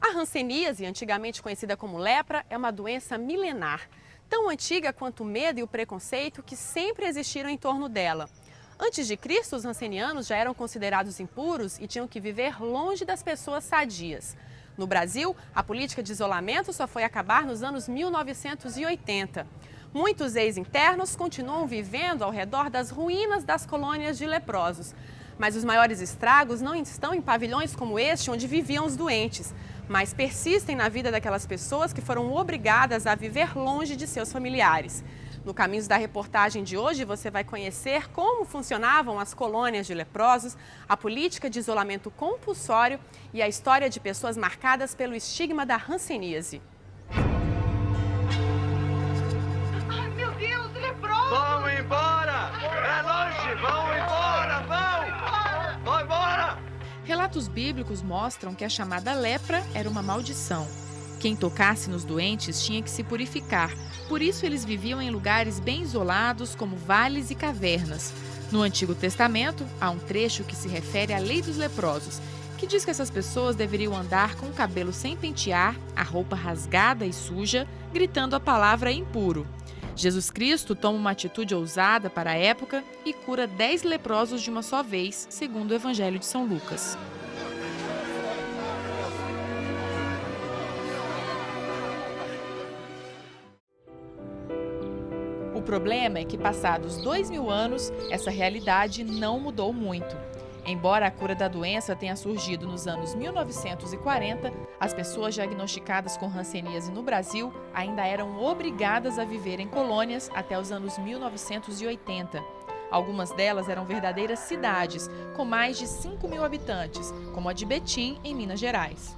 A hanseníase, antigamente conhecida como lepra, é uma doença milenar, tão antiga quanto o medo e o preconceito que sempre existiram em torno dela. Antes de Cristo, os hansenianos já eram considerados impuros e tinham que viver longe das pessoas sadias. No Brasil, a política de isolamento só foi acabar nos anos 1980. Muitos ex-internos continuam vivendo ao redor das ruínas das colônias de leprosos. Mas os maiores estragos não estão em pavilhões como este, onde viviam os doentes, mas persistem na vida daquelas pessoas que foram obrigadas a viver longe de seus familiares. No Caminhos da Reportagem de hoje, você vai conhecer como funcionavam as colônias de leprosos, a política de isolamento compulsório e a história de pessoas marcadas pelo estigma da hanseníase. Ai, meu Deus, leproso! Vamos embora! É longe! Vamos embora! Vão embora! Relatos bíblicos mostram que a chamada lepra era uma maldição. Quem tocasse nos doentes tinha que se purificar, por isso eles viviam em lugares bem isolados, como vales e cavernas. No Antigo Testamento, há um trecho que se refere à lei dos leprosos, que diz que essas pessoas deveriam andar com o cabelo sem pentear, a roupa rasgada e suja, gritando a palavra impuro. Jesus Cristo toma uma atitude ousada para a época e cura 10 leprosos de uma só vez, segundo o Evangelho de São Lucas. O problema é que, passados 2000 anos, essa realidade não mudou muito. Embora a cura da doença tenha surgido nos anos 1940, as pessoas diagnosticadas com hanseníase no Brasil ainda eram obrigadas a viver em colônias até os anos 1980. Algumas delas eram verdadeiras cidades, com mais de 5.000 habitantes, como a de Betim, em Minas Gerais.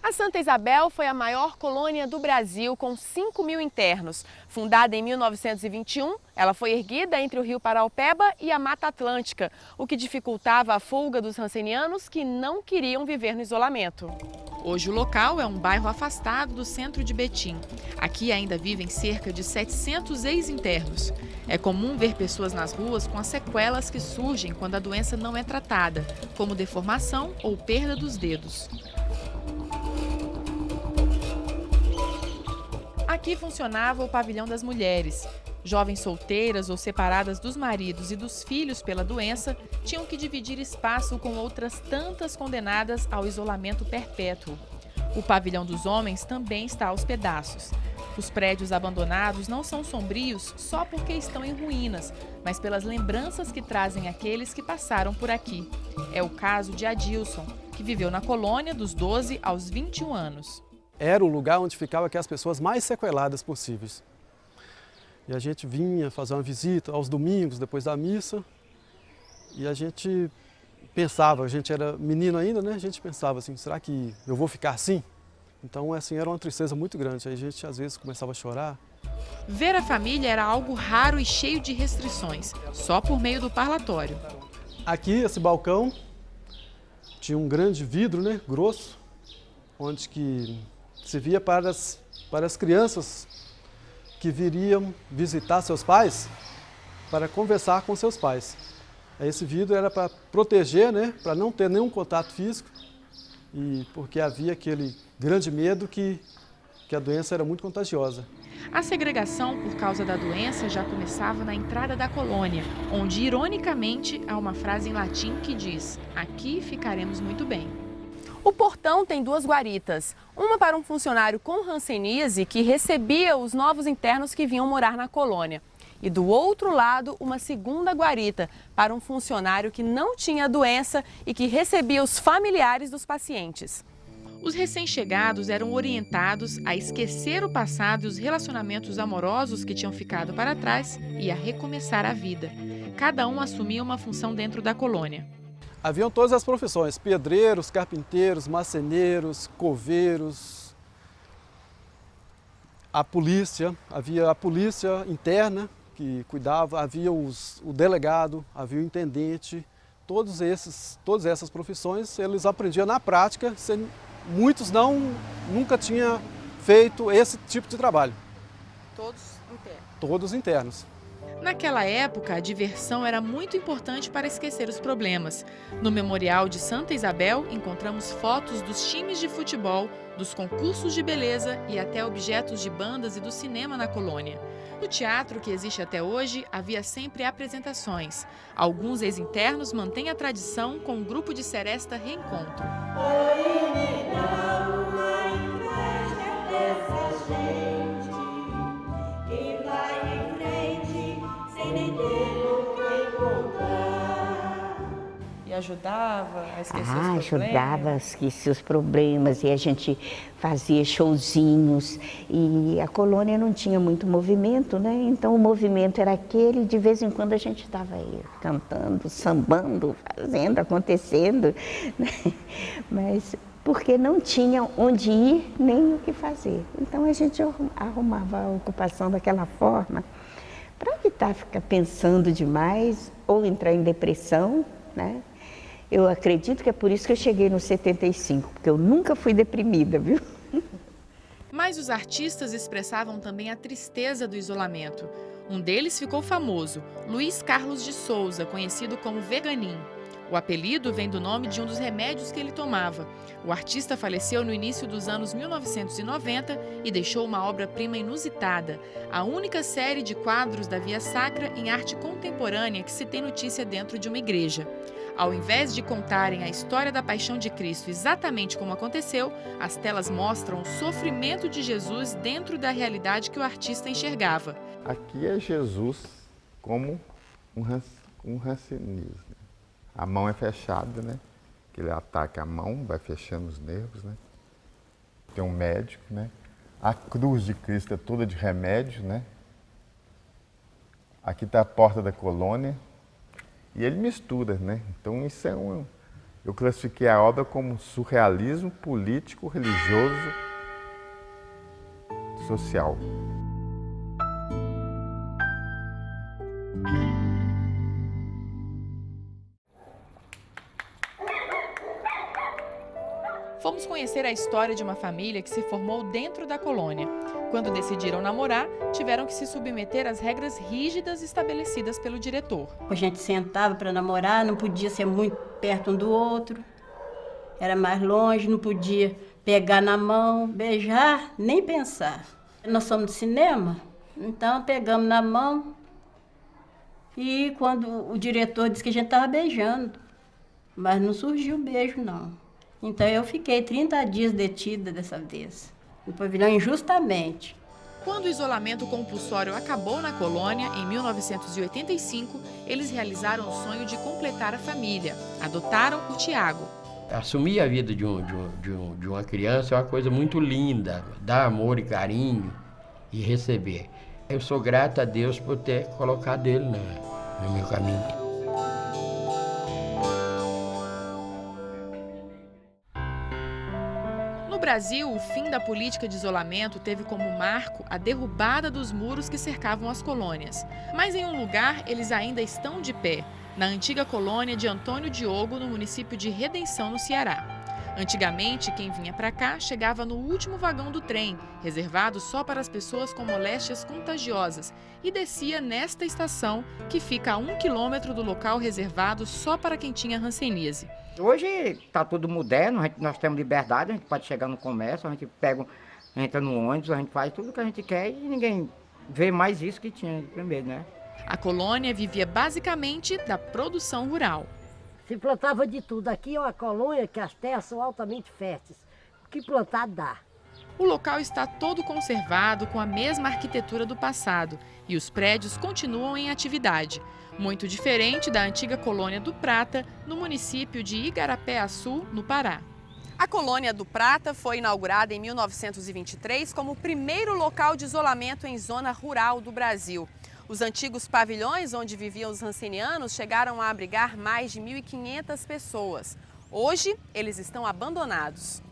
A Santa Isabel foi a maior colônia do Brasil, com 5.000 internos. Fundada em 1921, ela foi erguida entre o rio Paraopeba e a Mata Atlântica, o que dificultava a fuga dos hansenianos que não queriam viver no isolamento. Hoje o local é um bairro afastado do centro de Betim. Aqui ainda vivem cerca de 700 ex-internos. É comum ver pessoas nas ruas com as sequelas que surgem quando a doença não é tratada, como deformação ou perda dos dedos. Aqui funcionava o pavilhão das mulheres. Jovens solteiras ou separadas dos maridos e dos filhos pela doença tinham que dividir espaço com outras tantas condenadas ao isolamento perpétuo. O pavilhão dos homens também está aos pedaços. Os prédios abandonados não são sombrios só porque estão em ruínas, mas pelas lembranças que trazem aqueles que passaram por aqui. É o caso de Adilson, que viveu na colônia dos 12 aos 21 anos. Era o lugar onde ficavam aquelas pessoas mais sequeladas possíveis. E a gente vinha fazer uma visita aos domingos, depois da missa, e a gente pensava, a gente era menino ainda, né? A gente pensava assim, será que eu vou ficar assim? Então, assim, era uma tristeza muito grande. Aí a gente, às vezes, começava a chorar. Ver a família era algo raro e cheio de restrições, só por meio do parlatório. Aqui, esse balcão, tinha um grande vidro, né? Grosso, onde que se via para as crianças que viriam visitar seus pais para conversar com seus pais. Esse vidro era para proteger, né, para não ter nenhum contato físico, e porque havia aquele grande medo que a doença era muito contagiosa. A segregação por causa da doença já começava na entrada da colônia, onde, ironicamente, há uma frase em latim que diz: "Aqui ficaremos muito bem". O portão tem 2 guaritas, uma para um funcionário com hanseníase que recebia os novos internos que vinham morar na colônia. E do outro lado, uma segunda guarita para um funcionário que não tinha a doença e que recebia os familiares dos pacientes. Os recém-chegados eram orientados a esquecer o passado e os relacionamentos amorosos que tinham ficado para trás e a recomeçar a vida. Cada um assumia uma função dentro da colônia. Haviam todas as profissões, pedreiros, carpinteiros, marceneiros, coveiros, a polícia, havia a polícia interna que cuidava, havia o delegado, havia o intendente, todas essas profissões eles aprendiam na prática, muitos nunca tinham feito esse tipo de trabalho. Todos internos? Todos internos. Naquela época, a diversão era muito importante para esquecer os problemas. No Memorial de Santa Isabel, encontramos fotos dos times de futebol, dos concursos de beleza e até objetos de bandas e do cinema na colônia. No teatro, que existe até hoje, havia sempre apresentações. Alguns ex-internos mantêm a tradição com o grupo de seresta Reencontro. E ajudava a esquecer os problemas? Ajudava a esquecer os problemas e a gente fazia showzinhos e a colônia não tinha muito movimento, né? Então o movimento era aquele, de vez em quando a gente estava aí cantando, sambando, fazendo, acontecendo, né? Mas porque não tinha onde ir nem o que fazer. Então a gente arrumava a ocupação daquela forma para evitar ficar pensando demais ou entrar em depressão, né? Eu acredito que é por isso que eu cheguei no 75, porque eu nunca fui deprimida, viu? Mas os artistas expressavam também a tristeza do isolamento. Um deles ficou famoso, Luiz Carlos de Souza, conhecido como Veganin. O apelido vem do nome de um dos remédios que ele tomava. O artista faleceu no início dos anos 1990 e deixou uma obra-prima inusitada, a única série de quadros da Via Sacra em arte contemporânea que se tem notícia dentro de uma igreja. Ao invés de contarem a história da paixão de Cristo exatamente como aconteceu, as telas mostram o sofrimento de Jesus dentro da realidade que o artista enxergava. Aqui é Jesus como um rancenise. A mão é fechada, né? Que ele ataca a mão, vai fechando os nervos, né? Tem um médico, né? A cruz de Cristo é toda de remédio, né? Aqui está a porta da colônia. E ele mistura, né? Então isso é eu classifiquei a obra como surrealismo político, religioso, social. Fomos conhecer a história de uma família que se formou dentro da colônia. Quando decidiram namorar, tiveram que se submeter às regras rígidas estabelecidas pelo diretor. A gente sentava para namorar, não podia ser muito perto um do outro, era mais longe, não podia pegar na mão, beijar, nem pensar. Nós somos do cinema, então pegamos na mão e quando o diretor disse que a gente estava beijando, mas não surgiu o beijo, não. Então eu fiquei 30 dias detida dessa vez, no pavilhão injustamente. Quando o isolamento compulsório acabou na colônia, em 1985, eles realizaram o sonho de completar a família. Adotaram o Tiago. Assumir a vida de uma criança é uma coisa muito linda, dar amor e carinho e receber. Eu sou grato a Deus por ter colocado ele no meu caminho. No Brasil, o fim da política de isolamento teve como marco a derrubada dos muros que cercavam as colônias. Mas em um lugar, eles ainda estão de pé, na antiga colônia de Antônio Diogo, no município de Redenção, no Ceará. Antigamente, quem vinha para cá chegava no último vagão do trem, reservado só para as pessoas com moléstias contagiosas, e descia nesta estação, que fica a 1 quilômetro do local reservado só para quem tinha hanseníase. Hoje está tudo moderno, nós temos liberdade, a gente pode chegar no comércio, a gente entra no ônibus, a gente faz tudo o que a gente quer e ninguém vê mais isso que tinha primeiro, né? A colônia vivia basicamente da produção rural. Se plantava de tudo. Aqui é uma colônia que as terras são altamente férteis. O que plantar dá. O local está todo conservado com a mesma arquitetura do passado e os prédios continuam em atividade. Muito diferente da antiga colônia do Prata, no município de Igarapé-Açu, no Pará. A colônia do Prata foi inaugurada em 1923 como o primeiro local de isolamento em zona rural do Brasil. Os antigos pavilhões onde viviam os rancenianos chegaram a abrigar mais de 1.500 pessoas. Hoje, eles estão abandonados.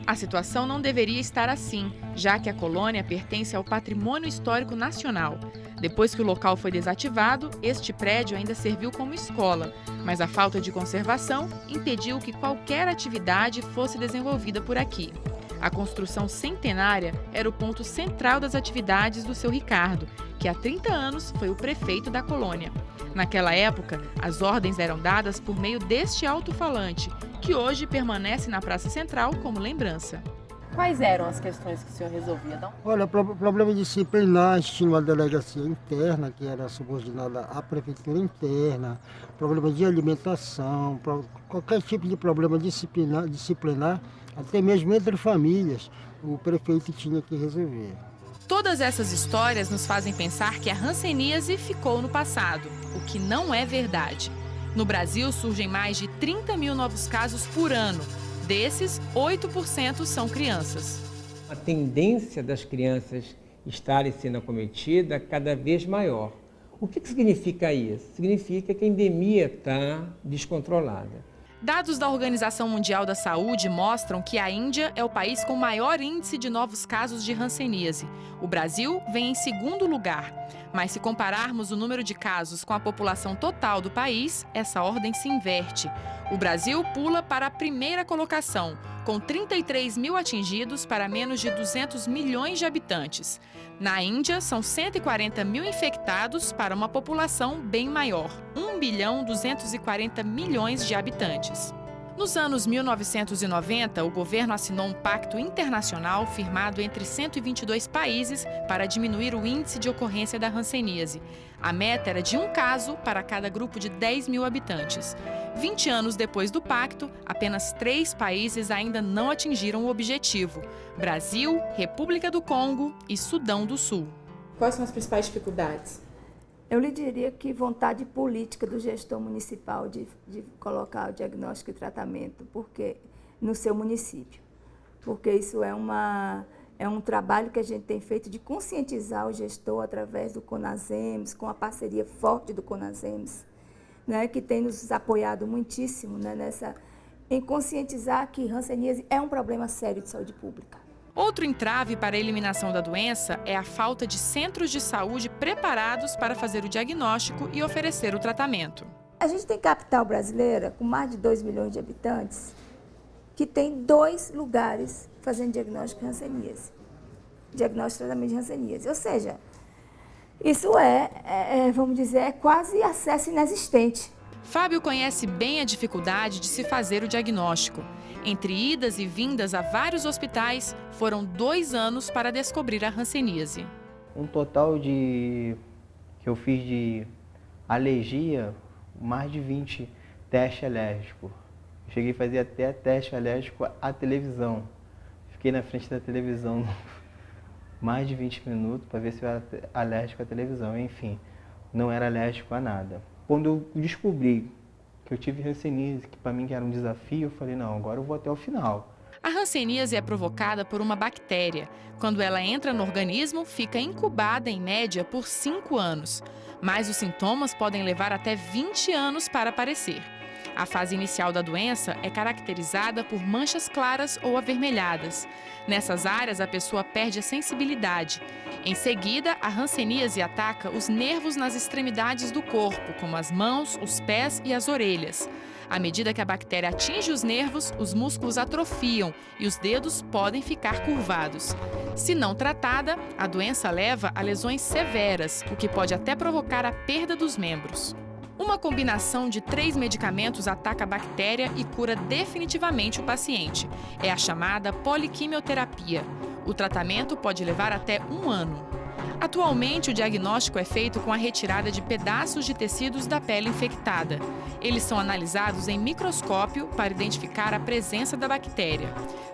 A situação não deveria estar assim, já que a colônia pertence ao Patrimônio Histórico Nacional. Depois que o local foi desativado, este prédio ainda serviu como escola, mas a falta de conservação impediu que qualquer atividade fosse desenvolvida por aqui. A construção centenária era o ponto central das atividades do seu Ricardo, que há 30 anos foi o prefeito da colônia. Naquela época, as ordens eram dadas por meio deste alto-falante, que hoje permanece na Praça Central como lembrança. Quais eram as questões que o senhor resolvia? Olha, problema disciplinar, tinha uma delegacia interna, que era subordinada à prefeitura interna, problema de alimentação, qualquer tipo de problema disciplinar, até mesmo entre famílias, o prefeito tinha que resolver. Todas essas histórias nos fazem pensar que a hanseníase ficou no passado, o que não é verdade. No Brasil, surgem mais de 30 mil novos casos por ano. Desses, 8% são crianças. A tendência das crianças estarem sendo acometidas cada vez maior. O que significa isso? Significa que a endemia está descontrolada. Dados da Organização Mundial da Saúde mostram que a Índia é o país com maior índice de novos casos de hanseníase. O Brasil vem em segundo lugar. Mas se compararmos o número de casos com a população total do país, essa ordem se inverte. O Brasil pula para a primeira colocação, com 33 mil atingidos para menos de 200 milhões de habitantes. Na Índia, são 140 mil infectados para uma população bem maior, 1,240 bilhão de habitantes. Nos anos 1990, o governo assinou um pacto internacional firmado entre 122 países para diminuir o índice de ocorrência da hanseníase. A meta era de um caso para cada grupo de 10 mil habitantes. 20 anos depois do pacto, apenas 3 países ainda não atingiram o objetivo: Brasil, República do Congo e Sudão do Sul. Quais são as principais dificuldades? Eu lhe diria que vontade política do gestor municipal de colocar o diagnóstico e tratamento no seu município. Porque isso é um trabalho que a gente tem feito de conscientizar o gestor através do CONASEMS, com a parceria forte do CONASEMS, né, que tem nos apoiado muitíssimo, né, em conscientizar que hanseníase é um problema sério de saúde pública. Outro entrave para a eliminação da doença é a falta de centros de saúde preparados para fazer o diagnóstico e oferecer o tratamento. A gente tem capital brasileira com mais de 2 milhões de habitantes que tem 2 lugares fazendo diagnóstico de hanseníase, diagnóstico e tratamento de hanseníase. Ou seja, isso vamos dizer, é quase acesso inexistente. Fábio conhece bem a dificuldade de se fazer o diagnóstico. Entre idas e vindas a vários hospitais, foram 2 anos para descobrir a hanseníase. Um total que eu fiz de alergia, mais de 20 testes alérgicos. Cheguei a fazer até teste alérgico à televisão. Fiquei na frente da televisão mais de 20 minutos para ver se eu era alérgico à televisão. Enfim, não era alérgico a nada. Quando eu descobri que eu tive hanseníase, que para mim era um desafio, eu falei, não, agora eu vou até o final. A hanseníase é provocada por uma bactéria. Quando ela entra no organismo, fica incubada em média por 5 anos. Mas os sintomas podem levar até 20 anos para aparecer. A fase inicial da doença é caracterizada por manchas claras ou avermelhadas. Nessas áreas, a pessoa perde a sensibilidade. Em seguida, a hanseníase ataca os nervos nas extremidades do corpo, como as mãos, os pés e as orelhas. À medida que a bactéria atinge os nervos, os músculos atrofiam e os dedos podem ficar curvados. Se não tratada, a doença leva a lesões severas, o que pode até provocar a perda dos membros. Uma combinação de 3 medicamentos ataca a bactéria e cura definitivamente o paciente. É a chamada poliquimioterapia. O tratamento pode levar até 1 ano. Atualmente, o diagnóstico é feito com a retirada de pedaços de tecidos da pele infectada. Eles são analisados em microscópio para identificar a presença da bactéria.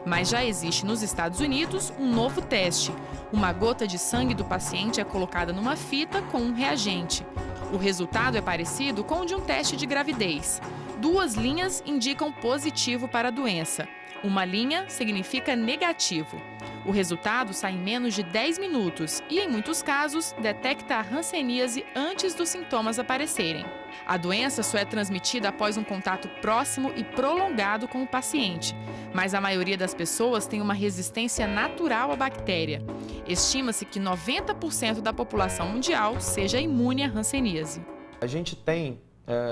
Mas já existe nos Estados Unidos um novo teste. Uma gota de sangue do paciente é colocada numa fita com um reagente. O resultado é parecido com o de um teste de gravidez. 2 linhas indicam positivo para a doença. Uma linha significa negativo. O resultado sai em menos de 10 minutos e, em muitos casos, detecta a hanseníase antes dos sintomas aparecerem. A doença só é transmitida após um contato próximo e prolongado com o paciente, mas a maioria das pessoas tem uma resistência natural à bactéria. Estima-se que 90% da população mundial seja imune à hanseníase. A gente tem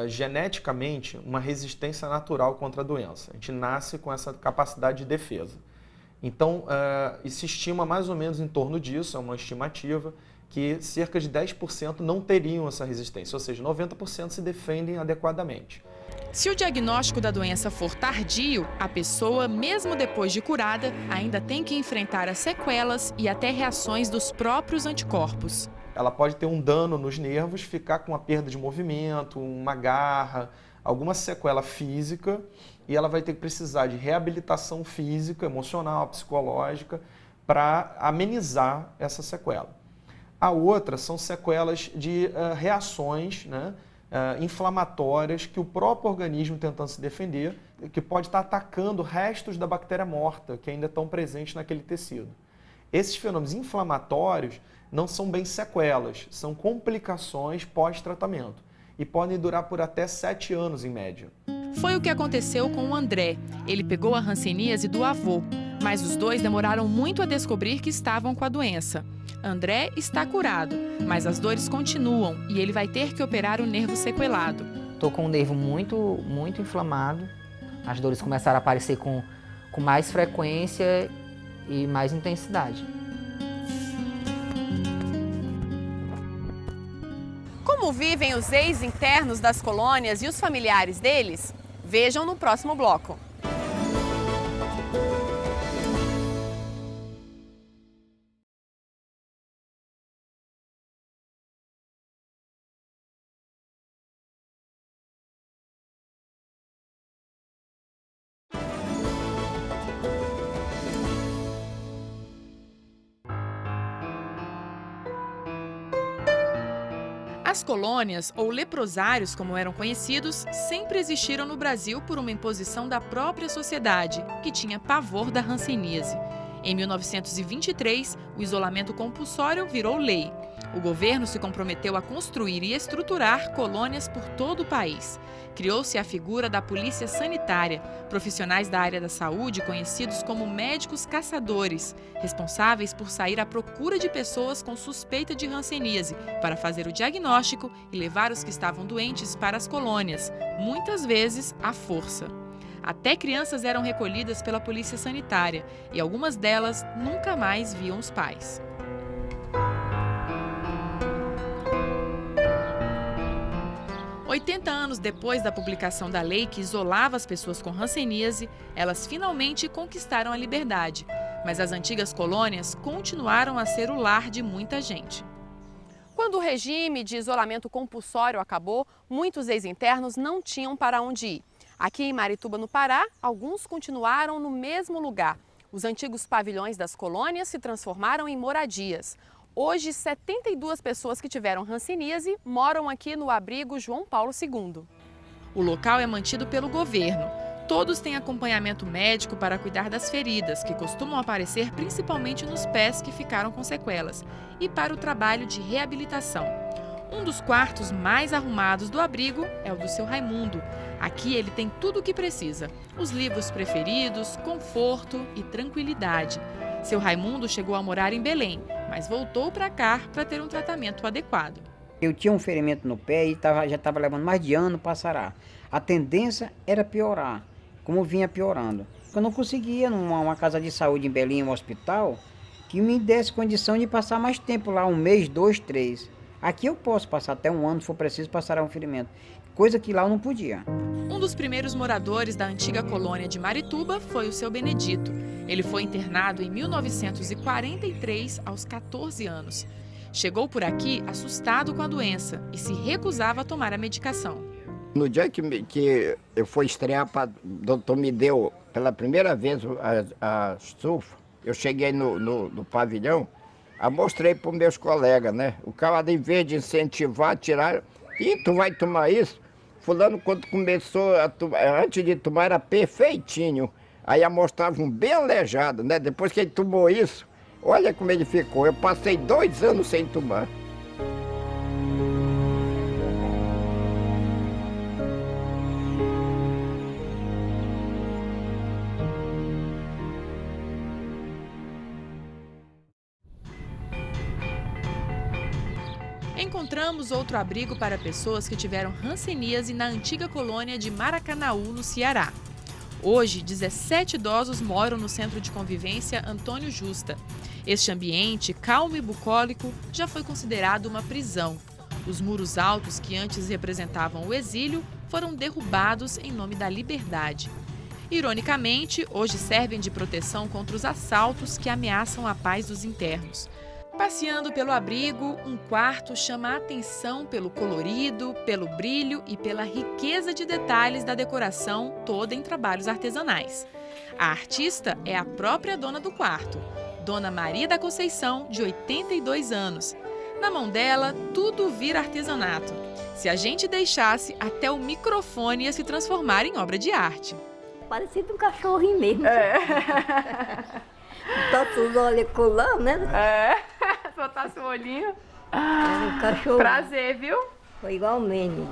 geneticamente uma resistência natural contra a doença. A gente nasce com essa capacidade de defesa. Então, se estima mais ou menos em torno disso, é uma estimativa, que cerca de 10% não teriam essa resistência, ou seja, 90% se defendem adequadamente. Se o diagnóstico da doença for tardio, a pessoa, mesmo depois de curada, ainda tem que enfrentar as sequelas e até reações dos próprios anticorpos. Ela pode ter um dano nos nervos, ficar com uma perda de movimento, uma garra, alguma sequela física, e ela vai ter que precisar de reabilitação física, emocional, psicológica, para amenizar essa sequela. A outra são sequelas de reações, né, inflamatórias que o próprio organismo tentando se defender, que pode estar atacando restos da bactéria morta que ainda estão presentes naquele tecido. Esses fenômenos inflamatórios não são bem sequelas, são complicações pós-tratamento e podem durar por até 7 anos em média. Foi o que aconteceu com o André. Ele pegou a hanseníase do avô, mas os dois demoraram muito a descobrir que estavam com a doença. André está curado, mas as dores continuam e ele vai ter que operar o nervo sequelado. Estou com o nervo muito inflamado. As dores começaram a aparecer com mais frequência e mais intensidade. Como vivem os ex-internos das colônias e os familiares deles? Vejam no próximo bloco. As colônias, ou leprosários como eram conhecidos, sempre existiram no Brasil por uma imposição da própria sociedade, que tinha pavor da hanseníase. Em 1923, o isolamento compulsório virou lei. O governo se comprometeu a construir e estruturar colônias por todo o país. Criou-se a figura da polícia sanitária, profissionais da área da saúde conhecidos como médicos caçadores, responsáveis por sair à procura de pessoas com suspeita de hanseníase, para fazer o diagnóstico e levar os que estavam doentes para as colônias, muitas vezes à força. Até crianças eram recolhidas pela polícia sanitária e algumas delas nunca mais viam os pais. "80 anos depois da publicação da lei que isolava as pessoas com hanseníase, elas finalmente conquistaram a liberdade. Mas as antigas colônias continuaram a ser o lar de muita gente. Quando o regime de isolamento compulsório acabou, muitos ex-internos não tinham para onde ir. Aqui em Marituba, no Pará, alguns continuaram no mesmo lugar. Os antigos pavilhões das colônias se transformaram em moradias. Hoje, 72 pessoas que tiveram hanseníase moram aqui no abrigo João Paulo II. O local é mantido pelo governo. Todos têm acompanhamento médico para cuidar das feridas, que costumam aparecer principalmente nos pés que ficaram com sequelas, e para o trabalho de reabilitação. Um dos quartos mais arrumados do abrigo é o do seu Raimundo. Aqui ele tem tudo o que precisa: os livros preferidos, conforto e tranquilidade. Seu Raimundo chegou a morar em Belém, mas voltou para cá para ter um tratamento adequado. Eu tinha um ferimento no pé e já estava levando mais de ano para sarar. A tendência era piorar, como vinha piorando. Eu não conseguia, numa casa de saúde em Belém, um hospital, que me desse condição de passar mais tempo lá, 1 mês, 2, 3. Aqui eu posso passar até 1 ano, se for preciso, para sarar um ferimento. Coisa que lá eu não podia. Um dos primeiros moradores da antiga colônia de Marituba foi o seu Benedito. Ele foi internado em 1943, aos 14 anos. Chegou por aqui assustado com a doença e se recusava a tomar a medicação. No dia que eu fui estrear, o doutor me deu pela primeira vez a sulfa, eu cheguei no pavilhão, mostrei para os meus colegas, né? O cara, em vez de incentivar, tirar, e tu vai tomar isso? Fulano, quando começou a tomar, antes de tomar, era perfeitinho. Aí amostravam bem aleijado, né? Depois que ele tomou isso, olha como ele ficou. Eu passei 2 anos sem tomar. Encontramos outro abrigo para pessoas que tiveram hanseníase na antiga colônia de Maracanaú, no Ceará. Hoje, 17 idosos moram no Centro de Convivência Antônio Justa. Este ambiente, calmo e bucólico, já foi considerado uma prisão. Os muros altos que antes representavam o exílio foram derrubados em nome da liberdade. Ironicamente, hoje servem de proteção contra os assaltos que ameaçam a paz dos internos. Passeando pelo abrigo, um quarto chama a atenção pelo colorido, pelo brilho e pela riqueza de detalhes da decoração, toda em trabalhos artesanais. A artista é a própria dona do quarto, Dona Maria da Conceição, de 82 anos. Na mão dela, tudo vira artesanato. Se a gente deixasse, até o microfone ia se transformar em obra de arte. Parecido um cachorrinho mesmo. Botasse os olhos colando, né? Botasse o olhinho. Um cachorro. Prazer, viu? Foi igual mesmo.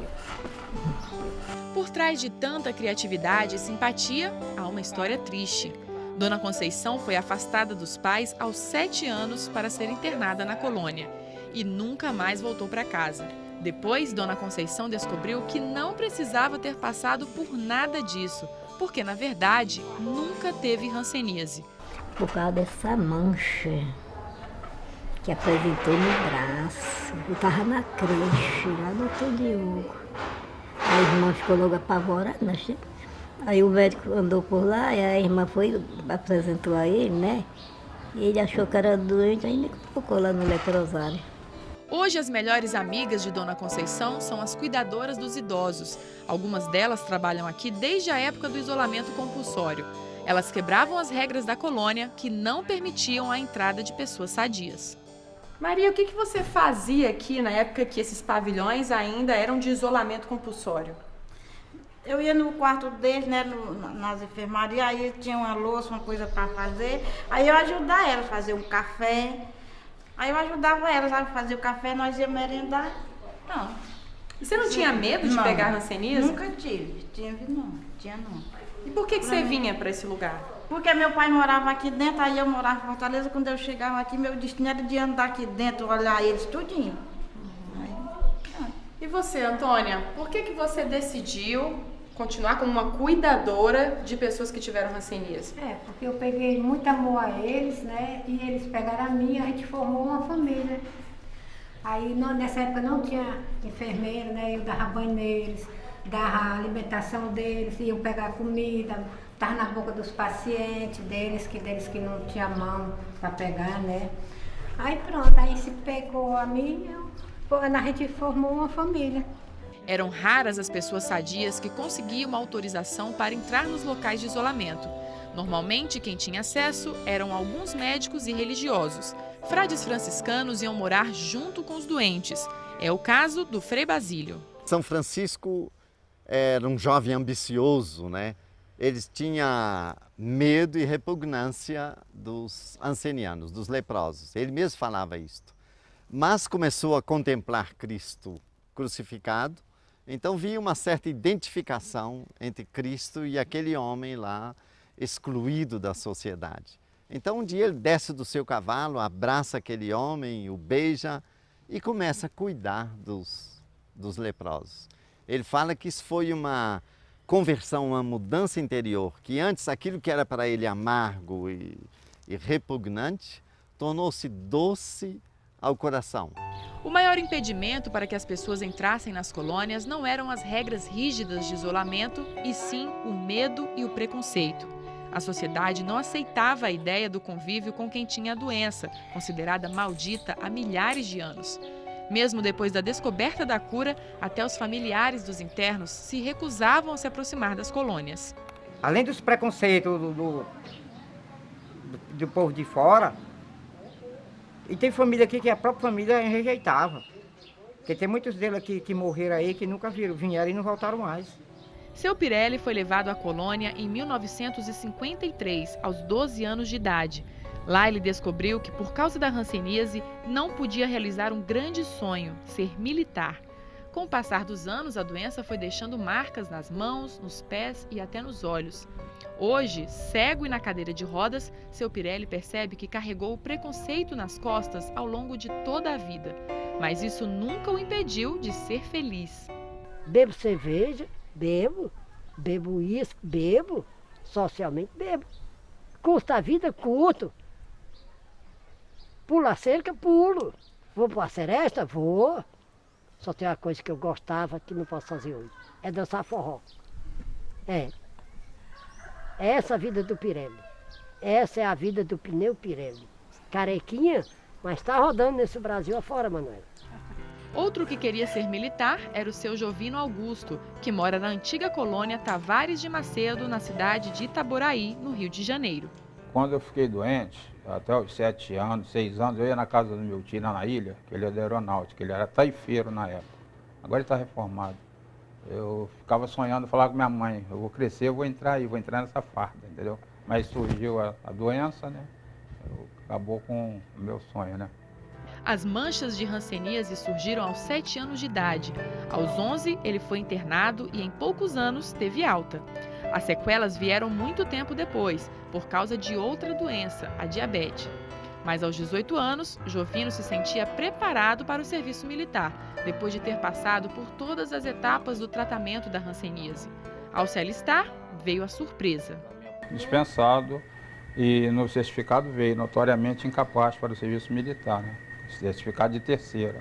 Por trás de tanta criatividade e simpatia, há uma história triste. Dona Conceição foi afastada dos pais aos 7 anos para ser internada na colônia e nunca mais voltou para casa. Depois, Dona Conceição descobriu que não precisava ter passado por nada disso, porque, na verdade, nunca teve hanseníase. Por causa dessa mancha que apresentou no braço. Eu estava na creche, lá no Doutor Diogo. A irmã ficou logo apavorada, né? Aí o médico andou por lá e a irmã foi, apresentou a ele, né? E ele achou que era doente, aí me colocou lá no leprosário. Hoje, as melhores amigas de Dona Conceição são as cuidadoras dos idosos. Algumas delas trabalham aqui desde a época do isolamento compulsório. Elas quebravam as regras da colônia que não permitiam a entrada de pessoas sadias. Maria, o que você fazia aqui na época que esses pavilhões ainda eram de isolamento compulsório? Eu ia no quarto deles, né, nas enfermarias, aí tinha uma louça, uma coisa para fazer. Aí eu ajudava elas a fazer um café. Aí eu ajudava elas a fazer o café, nós íamos merendar. Não. E você não tinha medo de pegar hanseníase? Nunca tive. Não. E por que você vinha para esse lugar? Porque meu pai morava aqui dentro, aí eu morava em Fortaleza. Quando eu chegava aqui, meu destino era de andar aqui dentro, olhar eles tudinho. E você, Antônia, por que você decidiu continuar como uma cuidadora de pessoas que tiveram hanseníase? Porque eu peguei muito amor a eles, né? E eles pegaram a mim, a gente formou uma família. Aí nessa época não tinha enfermeiro, né? Eu dava banho neles, dava a alimentação deles, iam pegar comida, estava na boca dos pacientes deles que não tinha mão para pegar, né? Aí pronto, aí se pegou a mim, a gente formou uma família. Eram raras as pessoas sadias que conseguiam autorização para entrar nos locais de isolamento. Normalmente, quem tinha acesso eram alguns médicos e religiosos. Frades franciscanos iam morar junto com os doentes. É o caso do Frei Basílio. São Francisco era um jovem ambicioso, né? Ele tinha medo e repugnância dos ancenianos, dos leprosos. Ele mesmo falava isto. Mas começou a contemplar Cristo crucificado, então via uma certa identificação entre Cristo e aquele homem lá excluído da sociedade. Então um dia ele desce do seu cavalo, abraça aquele homem, o beija e começa a cuidar dos leprosos. Ele fala que isso foi uma conversão, uma mudança interior, que antes aquilo que era para ele amargo e repugnante, tornou-se doce ao coração. O maior impedimento para que as pessoas entrassem nas colônias não eram as regras rígidas de isolamento, e sim o medo e o preconceito. A sociedade não aceitava a ideia do convívio com quem tinha a doença, considerada maldita há milhares de anos. Mesmo depois da descoberta da cura, até os familiares dos internos se recusavam a se aproximar das colônias. Além dos preconceitos do povo de fora, e tem família aqui que a própria família rejeitava. Porque tem muitos deles aqui que morreram aí, que nunca vieram e não voltaram mais. Seu Pirelli foi levado à colônia em 1953, aos 12 anos de idade. Lá ele descobriu que, por causa da hanseníase, não podia realizar um grande sonho, ser militar. Com o passar dos anos, a doença foi deixando marcas nas mãos, nos pés e até nos olhos. Hoje, cego e na cadeira de rodas, seu Pirelli percebe que carregou o preconceito nas costas ao longo de toda a vida. Mas isso nunca o impediu de ser feliz. Bebo cerveja, bebo uísque, bebo, socialmente bebo. Custa a vida, curto. Pulo a cerca, pulo. Vou para a seresta? Vou. Só tem uma coisa que eu gostava que não posso fazer hoje. É dançar forró. É essa a vida do Pirelli. Essa é a vida do pneu Pirelli. Carequinha, mas está rodando nesse Brasil afora, Manuela. Outro que queria ser militar era o seu Jovino Augusto, que mora na antiga colônia Tavares de Macedo, na cidade de Itaboraí, no Rio de Janeiro. Quando eu fiquei doente, até os 7 anos, 6 anos, eu ia na casa do meu tio lá na ilha, que ele é da aeronáutica, ele era taifeiro na época. Agora ele está reformado. Eu ficava sonhando, falava com minha mãe, eu vou crescer, eu vou entrar aí, vou entrar nessa farda, entendeu? Mas surgiu a doença, né? Acabou com o meu sonho, né? As manchas de hanseníase surgiram aos 7 anos de idade. Aos 11, ele foi internado e em poucos anos teve alta. As sequelas vieram muito tempo depois, por causa de outra doença, a diabetes. Mas aos 18 anos, Jovino se sentia preparado para o serviço militar, depois de ter passado por todas as etapas do tratamento da hanseníase. Ao se alistar, veio a surpresa. Dispensado e no certificado veio notoriamente incapaz para o serviço militar, né? Certificado de terceira.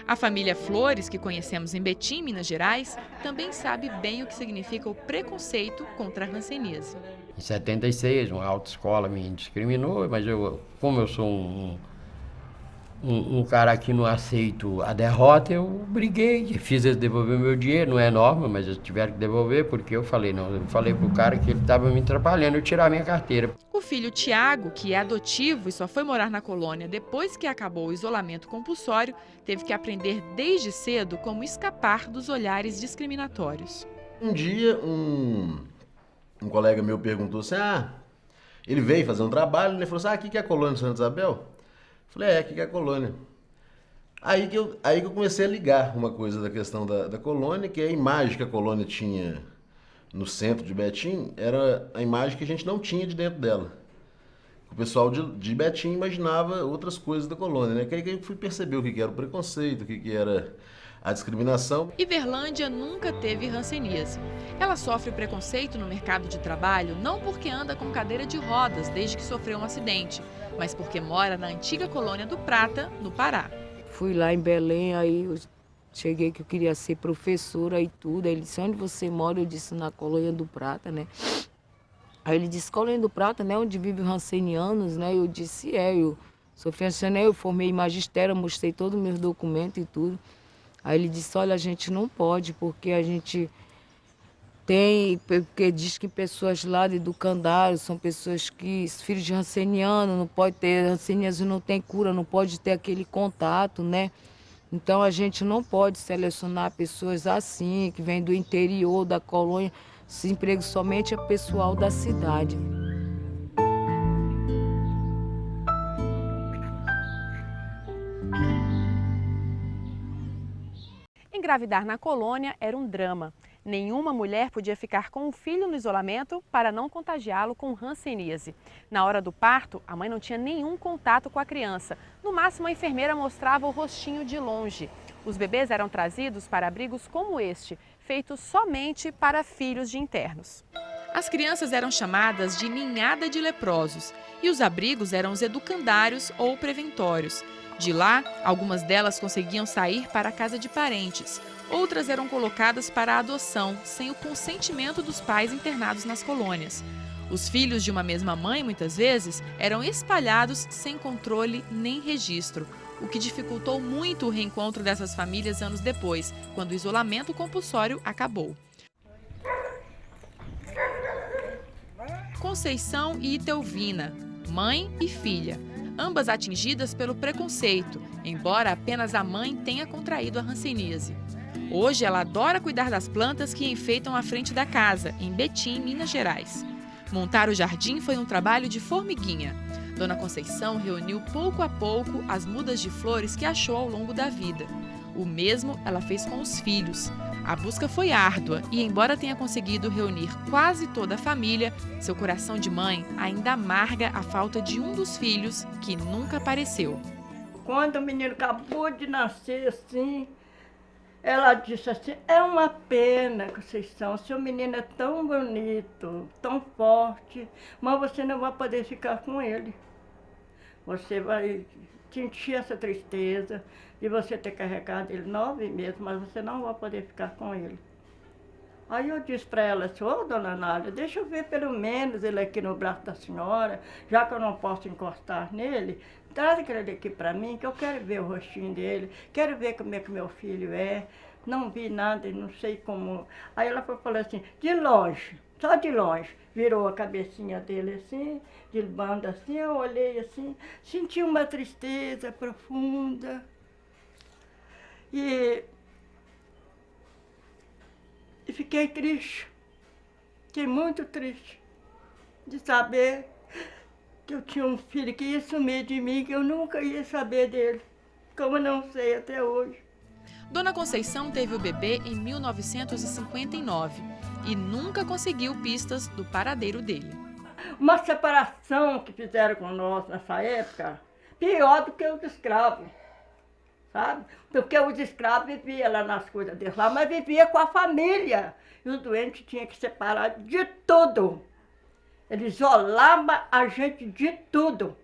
A família Flores, que conhecemos em Betim, Minas Gerais, também sabe bem o que significa o preconceito contra a hanseníase. Em 76, uma autoescola me discriminou, mas como eu sou um cara que não aceito a derrota, eu briguei, fiz eles devolver meu dinheiro, não é norma, mas eles tiveram que devolver, porque eu falei pro cara que ele estava me atrapalhando, eu tirar a minha carteira. O filho Tiago, que é adotivo e só foi morar na colônia depois que acabou o isolamento compulsório, teve que aprender desde cedo como escapar dos olhares discriminatórios. Um dia, um colega meu perguntou assim, ele veio fazer um trabalho, ele falou assim, aqui que é a colônia de Santa Isabel? Eu falei, aqui que é a colônia. Aí que eu comecei a ligar uma coisa da questão da colônia, que a imagem que a colônia tinha no centro de Betim era a imagem que a gente não tinha de dentro dela. O pessoal de Betim imaginava outras coisas da colônia, né? Que aí eu fui perceber o que era o preconceito, o que era a discriminação. Iverlândia nunca teve hanseníase. Ela sofre preconceito no mercado de trabalho não porque anda com cadeira de rodas desde que sofreu um acidente, mas porque mora na antiga colônia do Prata, no Pará. Fui lá em Belém, aí eu cheguei que eu queria ser professora e tudo. Aí ele disse, onde você mora? Eu disse, na colônia do Prata, né? Aí ele disse, colônia do Prata, né? Onde vivem os hansenianos, né? Eu disse, eu sou fiancana, eu formei em magistério, mostrei todos os meus documentos e tudo. Aí ele disse, olha, a gente não pode, porque a gente tem, porque diz que pessoas lá de educandário são pessoas que, filhos de hanseniano, não pode ter, hanseníase não tem cura, não pode ter aquele contato, né? Então a gente não pode selecionar pessoas assim, que vêm do interior da colônia, se emprega somente a pessoal da cidade. Engravidar na colônia era um drama. Nenhuma mulher podia ficar com o filho no isolamento para não contagiá-lo com hanseníase. Na hora do parto, a mãe não tinha nenhum contato com a criança. No máximo, a enfermeira mostrava o rostinho de longe. Os bebês eram trazidos para abrigos como este, feitos somente para filhos de internos. As crianças eram chamadas de ninhada de leprosos e os abrigos eram os educandários ou preventórios. De lá, algumas delas conseguiam sair para a casa de parentes. Outras eram colocadas para a adoção, sem o consentimento dos pais internados nas colônias. Os filhos de uma mesma mãe, muitas vezes, eram espalhados sem controle nem registro, o que dificultou muito o reencontro dessas famílias anos depois, quando o isolamento compulsório acabou. Conceição e Itelvina, mãe e filha, ambas atingidas pelo preconceito, embora apenas a mãe tenha contraído a hanseníase. Hoje ela adora cuidar das plantas que enfeitam a frente da casa, em Betim, Minas Gerais. Montar o jardim foi um trabalho de formiguinha. Dona Conceição reuniu pouco a pouco as mudas de flores que achou ao longo da vida. O mesmo ela fez com os filhos. A busca foi árdua e, embora tenha conseguido reunir quase toda a família, seu coração de mãe ainda amarga a falta de um dos filhos que nunca apareceu. Quando o menino acabou de nascer assim, ela disse assim, é uma pena, Conceição, seu menino é tão bonito, tão forte, mas você não vai poder ficar com ele. Você vai sentir essa tristeza de você ter carregado ele 9 meses, mas você não vai poder ficar com ele. Aí eu disse para ela assim, ô dona Nália, deixa eu ver pelo menos ele aqui no braço da senhora, já que eu não posso encostar nele, traz aquele aqui para mim, que eu quero ver o rostinho dele, quero ver como é que meu filho é. Não vi nada, não sei como. Aí ela falou assim, de longe, só de longe. Virou a cabecinha dele assim, de banda assim, eu olhei assim, senti uma tristeza profunda. E fiquei triste, fiquei muito triste de saber que eu tinha um filho que ia sumir de mim, que eu nunca ia saber dele, como eu não sei até hoje. Dona Conceição teve o bebê em 1959 e nunca conseguiu pistas do paradeiro dele. Uma separação que fizeram com nós nessa época, pior do que os escravos, sabe? Porque os escravos viviam lá nas coisas deles lá, mas viviam com a família. E os doentes tinham que separar de tudo. Eles isolavam a gente de tudo.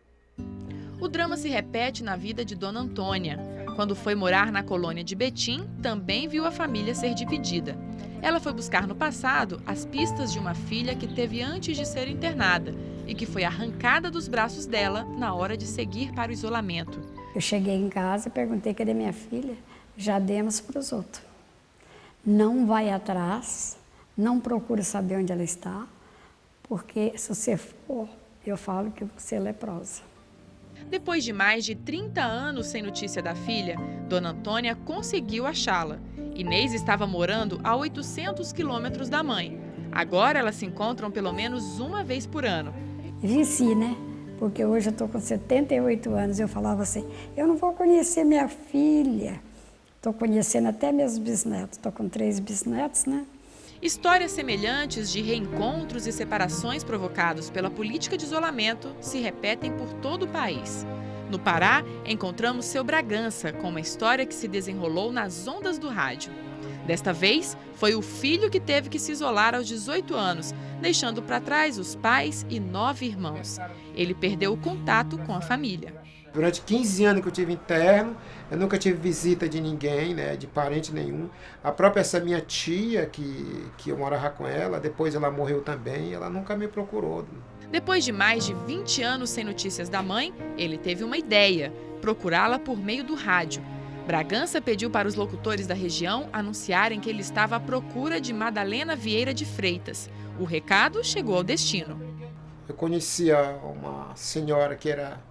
O drama se repete na vida de Dona Antônia. Quando foi morar na colônia de Betim, também viu a família ser dividida. Ela foi buscar no passado as pistas de uma filha que teve antes de ser internada e que foi arrancada dos braços dela na hora de seguir para o isolamento. Eu cheguei em casa e perguntei cadê minha filha, já demos para os outros. Não vai atrás, não procure saber onde ela está, porque se você for, eu falo que você é leprosa. Depois de mais de 30 anos sem notícia da filha, Dona Antônia conseguiu achá-la. Inês estava morando a 800 quilômetros da mãe. Agora elas se encontram pelo menos uma vez por ano. Venci, né? Porque hoje eu estou com 78 anos, eu falava assim, eu não vou conhecer minha filha. Estou conhecendo até meus bisnetos, estou com 3 bisnetos, né? Histórias semelhantes de reencontros e separações provocados pela política de isolamento se repetem por todo o país. No Pará, encontramos Seu Bragança, com uma história que se desenrolou nas ondas do rádio. Desta vez, foi o filho que teve que se isolar aos 18 anos, deixando para trás os pais e 9 irmãos. Ele perdeu o contato com a família. Durante 15 anos que eu tive interno, eu nunca tive visita de ninguém, né, de parente nenhum. A própria essa minha tia, que eu morava com ela, depois ela morreu também, ela nunca me procurou. Depois de mais de 20 anos sem notícias da mãe, ele teve uma ideia, procurá-la por meio do rádio. Bragança pediu para os locutores da região anunciarem que ele estava à procura de Madalena Vieira de Freitas. O recado chegou ao destino. Eu conhecia uma senhora que era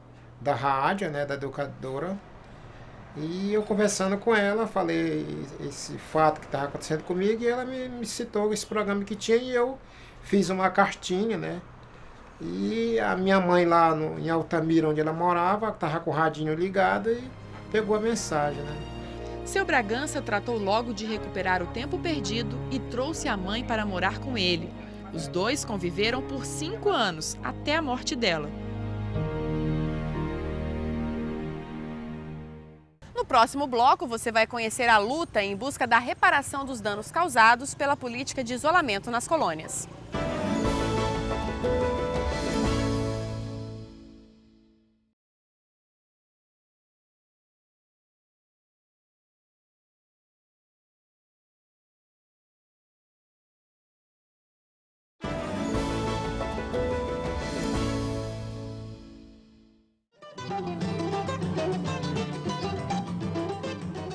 da rádio, né, da educadora, e eu conversando com ela, falei esse fato que estava acontecendo comigo, e ela me citou esse programa que tinha, e eu fiz uma cartinha, né, e a minha mãe lá em Altamira, onde ela morava, estava com o radinho ligado e pegou a mensagem, né. Seu Bragança tratou logo de recuperar o tempo perdido e trouxe a mãe para morar com ele. Os dois conviveram por 5 anos, até a morte dela. No próximo bloco, você vai conhecer a luta em busca da reparação dos danos causados pela política de isolamento nas colônias.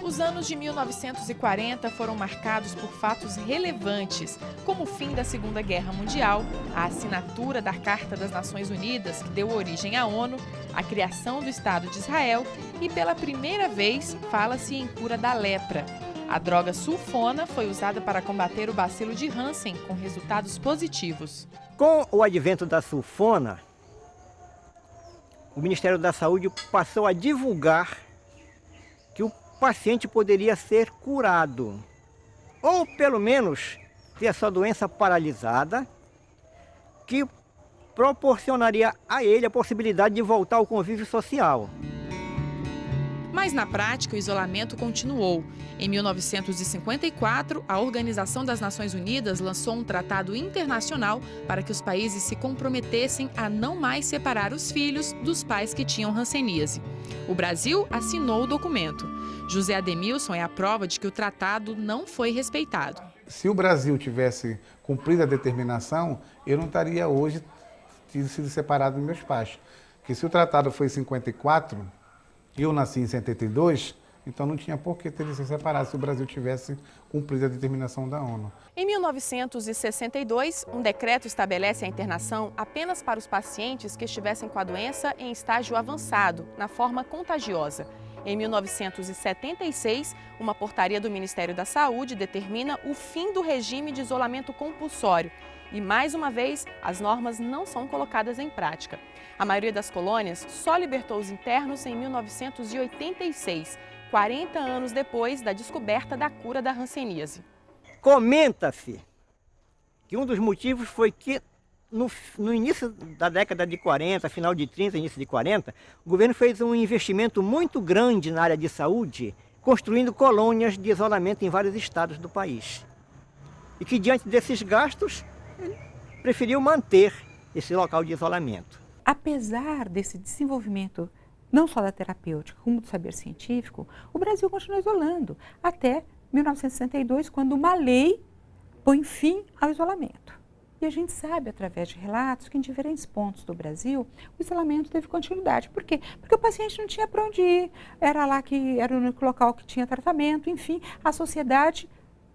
Os anos de 1940 foram marcados por fatos relevantes, como o fim da Segunda Guerra Mundial, a assinatura da Carta das Nações Unidas, que deu origem à ONU, a criação do Estado de Israel e, pela primeira vez, fala-se em cura da lepra. A droga sulfona foi usada para combater o bacilo de Hansen, com resultados positivos. Com o advento da sulfona, o Ministério da Saúde passou a divulgar que o paciente poderia ser curado, ou pelo menos ter a sua doença paralisada, que proporcionaria a ele a possibilidade de voltar ao convívio social. Mas na prática o isolamento continuou. Em 1954, a Organização das Nações Unidas lançou um tratado internacional para que os países se comprometessem a não mais separar os filhos dos pais que tinham hanseníase. O Brasil assinou o documento. José Ademilson é a prova de que o tratado não foi respeitado. Se o Brasil tivesse cumprido a determinação, eu não estaria hoje sido separado dos meus pais. Porque se o tratado foi em 54, eu nasci em 72, então não tinha por que ter se separado se o Brasil tivesse cumprido a determinação da ONU. Em 1962, um decreto estabelece a internação apenas para os pacientes que estivessem com a doença em estágio avançado, na forma contagiosa. Em 1976, uma portaria do Ministério da Saúde determina o fim do regime de isolamento compulsório. E, mais uma vez, as normas não são colocadas em prática. A maioria das colônias só libertou os internos em 1986, 40 anos depois da descoberta da cura da hanseníase. Comenta-se que um dos motivos foi que no início da década de 40, final de 30, início de 40, o governo fez um investimento muito grande na área de saúde, construindo colônias de isolamento em vários estados do país. E que diante desses gastos, ele preferiu manter esse local de isolamento. Apesar desse desenvolvimento, não só da terapêutica, como do saber científico, o Brasil continuou isolando, até 1962, quando uma lei põe fim ao isolamento. E a gente sabe, através de relatos, que em diferentes pontos do Brasil, o isolamento teve continuidade. Por quê? Porque o paciente não tinha para onde ir, era lá que era o único local que tinha tratamento, enfim, a sociedade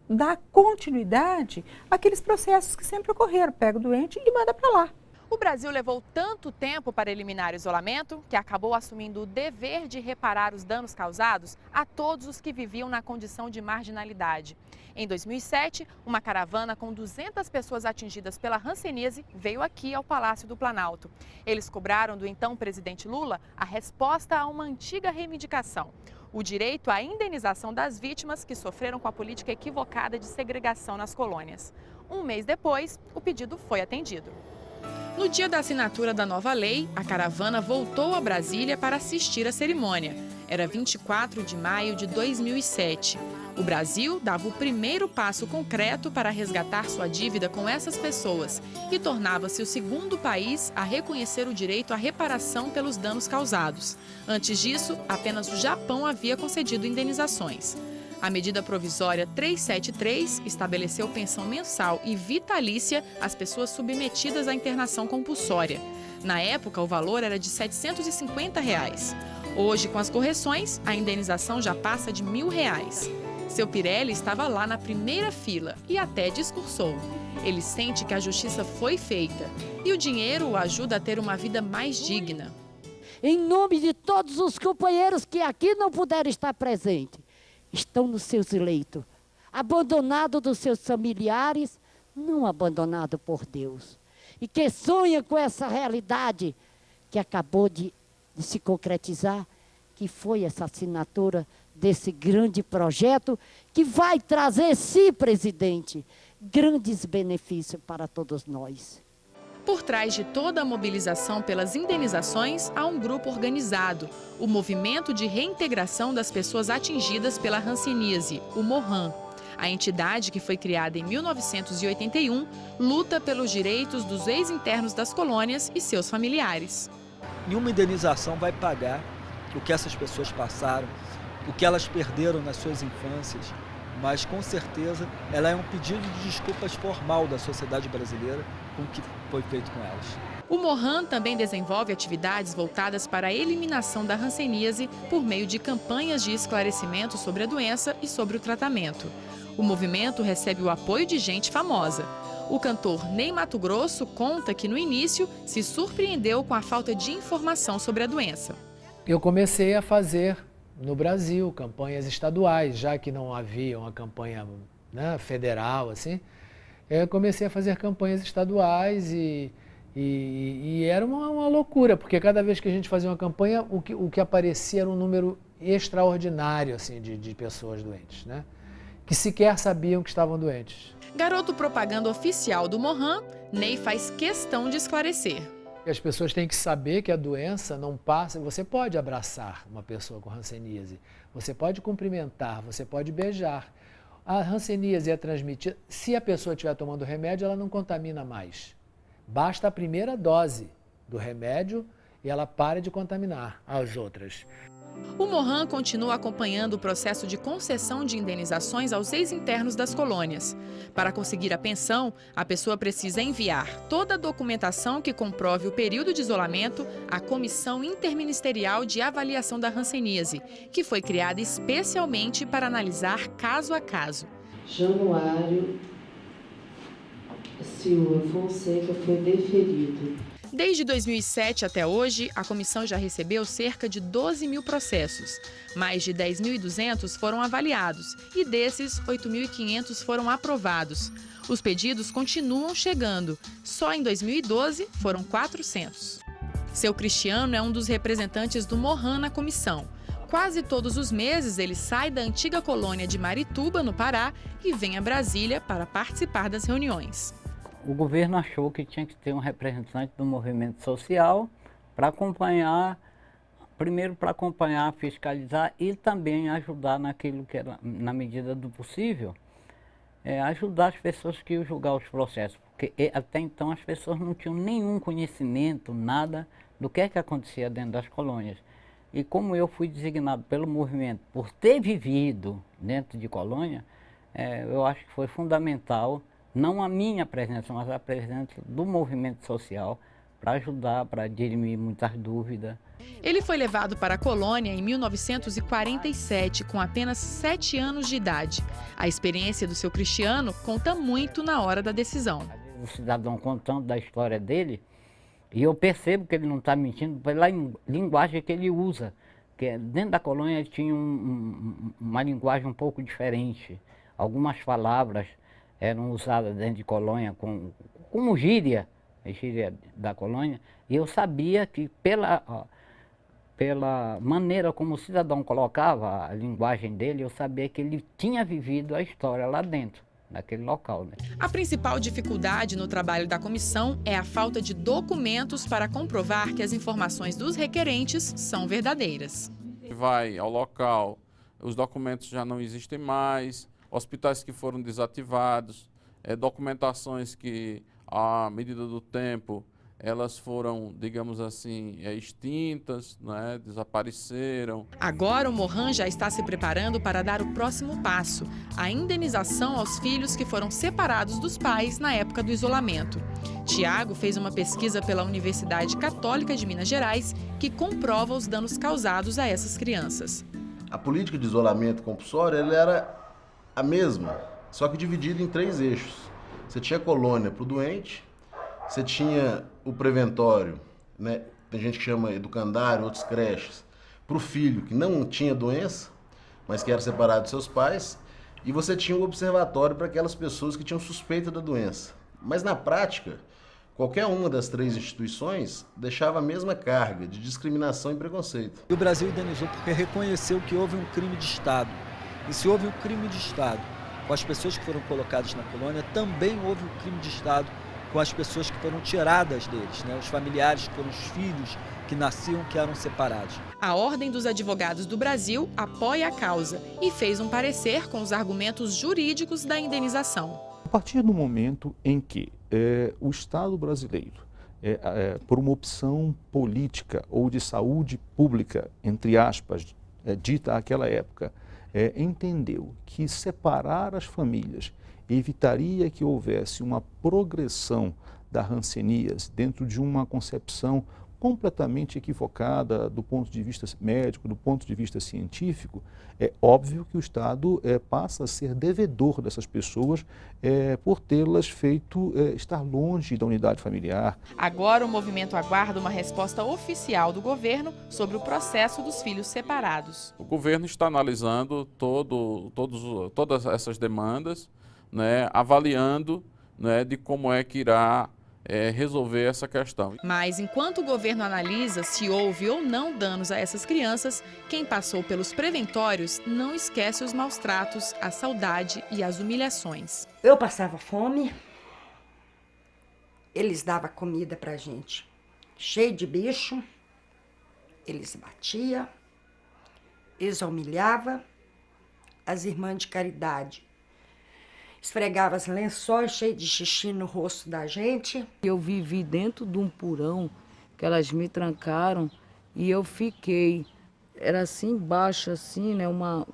dá continuidade àqueles processos que sempre ocorreram, pega o doente e manda para lá. O Brasil levou tanto tempo para eliminar o isolamento que acabou assumindo o dever de reparar os danos causados a todos os que viviam na condição de marginalidade. Em 2007, uma caravana com 200 pessoas atingidas pela hanseníase veio aqui ao Palácio do Planalto. Eles cobraram do então presidente Lula a resposta a uma antiga reivindicação: o direito à indenização das vítimas que sofreram com a política equivocada de segregação nas colônias. Um mês depois, o pedido foi atendido. No dia da assinatura da nova lei, a caravana voltou a Brasília para assistir à cerimônia. Era 24 de maio de 2007. O Brasil dava o primeiro passo concreto para resgatar sua dívida com essas pessoas e tornava-se o segundo país a reconhecer o direito à reparação pelos danos causados. Antes disso, apenas o Japão havia concedido indenizações. A medida provisória 373 estabeleceu pensão mensal e vitalícia às pessoas submetidas à internação compulsória. Na época, o valor era de R$ 750. Hoje, com as correções, a indenização já passa de R$ 1.000. Seu Pirelli estava lá na primeira fila e até discursou. Ele sente que a justiça foi feita e o dinheiro o ajuda a ter uma vida mais digna. Em nome de todos os companheiros que aqui não puderam estar presentes, estão nos seus leitos, abandonados dos seus familiares, não abandonados por Deus. E que sonha com essa realidade que acabou de se concretizar, que foi essa assinatura desse grande projeto que vai trazer, sim, presidente, grandes benefícios para todos nós. Por trás de toda a mobilização pelas indenizações, há um grupo organizado, o Movimento de Reintegração das Pessoas Atingidas pela Hanseníase, o MORHAN. A entidade, que foi criada em 1981, luta pelos direitos dos ex-internos das colônias e seus familiares. Nenhuma indenização vai pagar o que essas pessoas passaram, o que elas perderam nas suas infâncias, mas com certeza ela é um pedido de desculpas formal da sociedade brasileira com o que foi feito com elas. O MORHAN também desenvolve atividades voltadas para a eliminação da hanseníase por meio de campanhas de esclarecimento sobre a doença e sobre o tratamento. O movimento recebe o apoio de gente famosa. O cantor Ney Matogrosso conta que no início se surpreendeu com a falta de informação sobre a doença. Eu comecei a fazer no Brasil campanhas estaduais, já que não havia uma campanha, né, federal, assim. Eu comecei a fazer campanhas estaduais e era uma loucura, porque cada vez que a gente fazia uma campanha, o que aparecia era um número extraordinário assim, de pessoas doentes, né? Que sequer sabiam que estavam doentes. Garoto propaganda oficial do MORHAN, Ney faz questão de esclarecer. E as pessoas têm que saber que a doença não passa. Você pode abraçar uma pessoa com hanseníase, você pode cumprimentar, você pode beijar. A hanseníase é transmitida, se a pessoa estiver tomando remédio, ela não contamina mais. Basta a primeira dose do remédio e ela para de contaminar as outras. O Mohan continua acompanhando o processo de concessão de indenizações aos ex-internos das colônias. Para conseguir a pensão, a pessoa precisa enviar toda a documentação que comprove o período de isolamento à Comissão Interministerial de Avaliação da Hanseníase, que foi criada especialmente para analisar caso a caso. Januário Silva Fonseca foi deferido. Desde 2007 até hoje, a comissão já recebeu cerca de 12 mil processos. Mais de 10.200 foram avaliados e desses, 8.500 foram aprovados. Os pedidos continuam chegando. Só em 2012 foram 400. Seu Cristiano é um dos representantes do Mohan na comissão. Quase todos os meses ele sai da antiga colônia de Marituba, no Pará, e vem a Brasília para participar das reuniões. O governo achou que tinha que ter um representante do movimento social para acompanhar, primeiro para acompanhar, fiscalizar e também ajudar naquilo que era, na medida do possível, ajudar as pessoas que iam julgar os processos. Porque até então as pessoas não tinham nenhum conhecimento, nada do que acontecia dentro das colônias. E como eu fui designado pelo movimento por ter vivido dentro de colônia, eu acho que foi fundamental não a minha presença, mas a presença do movimento social para ajudar, para dirimir muitas dúvidas. Ele foi levado para a colônia em 1947, com apenas 7 anos de idade. A experiência do seu Cristiano conta muito na hora da decisão. O cidadão contando da história dele, e eu percebo que ele não está mentindo pela linguagem que ele usa. Que dentro da colônia ele tinha uma linguagem um pouco diferente. Algumas palavras eram usadas dentro de colônia como gíria, a gíria da colônia, e eu sabia que pela maneira como o cidadão colocava a linguagem dele, eu sabia que ele tinha vivido a história lá dentro, naquele local. Né? A principal dificuldade no trabalho da comissão é a falta de documentos para comprovar que as informações dos requerentes são verdadeiras. Vai ao local, os documentos já não existem mais, hospitais que foram desativados, documentações que, à medida do tempo, elas foram, digamos assim, extintas, né, desapareceram. Agora o Mohan já está se preparando para dar o próximo passo, a indenização aos filhos que foram separados dos pais na época do isolamento. Tiago fez uma pesquisa pela Universidade Católica de Minas Gerais que comprova os danos causados a essas crianças. A política de isolamento compulsório ela era a mesma, só que dividida em 3 eixos. Você tinha colônia para o doente, você tinha o preventório, né? Tem gente que chama educandário, outros creches, para o filho que não tinha doença, mas que era separado dos seus pais, e você tinha o observatório para aquelas pessoas que tinham suspeita da doença. Mas na prática, qualquer uma das 3 instituições deixava a mesma carga de discriminação e preconceito. O Brasil indenizou porque reconheceu que houve um crime de Estado. E se houve um crime de Estado com as pessoas que foram colocadas na colônia, também houve um crime de Estado com as pessoas que foram tiradas deles, né? Os familiares que foram os filhos que nasciam, que eram separados. A Ordem dos Advogados do Brasil apoia a causa e fez um parecer com os argumentos jurídicos da indenização. A partir do momento em que o Estado brasileiro, por uma opção política ou de saúde pública, entre aspas, dita àquela época, entendeu que separar as famílias evitaria que houvesse uma progressão da hanseníase dentro de uma concepção completamente equivocada do ponto de vista médico, do ponto de vista científico, é óbvio que o Estado passa a ser devedor dessas pessoas por tê-las feito estar longe da unidade familiar. Agora o movimento aguarda uma resposta oficial do governo sobre o processo dos filhos separados. O governo está analisando todas essas demandas, né, avaliando, né, de como é que irá resolver essa questão. Mas enquanto o governo analisa se houve ou não danos a essas crianças, quem passou pelos preventórios não esquece os maus tratos, a saudade e as humilhações. Eu passava fome, eles davam comida pra gente. cheio de bicho, eles batiam, eles humilhavam as irmãs de caridade. Esfregava os lençóis cheios de xixi no rosto da gente. Eu vivi dentro de um porão que elas me trancaram e eu fiquei. Era assim, baixo assim, né? Uma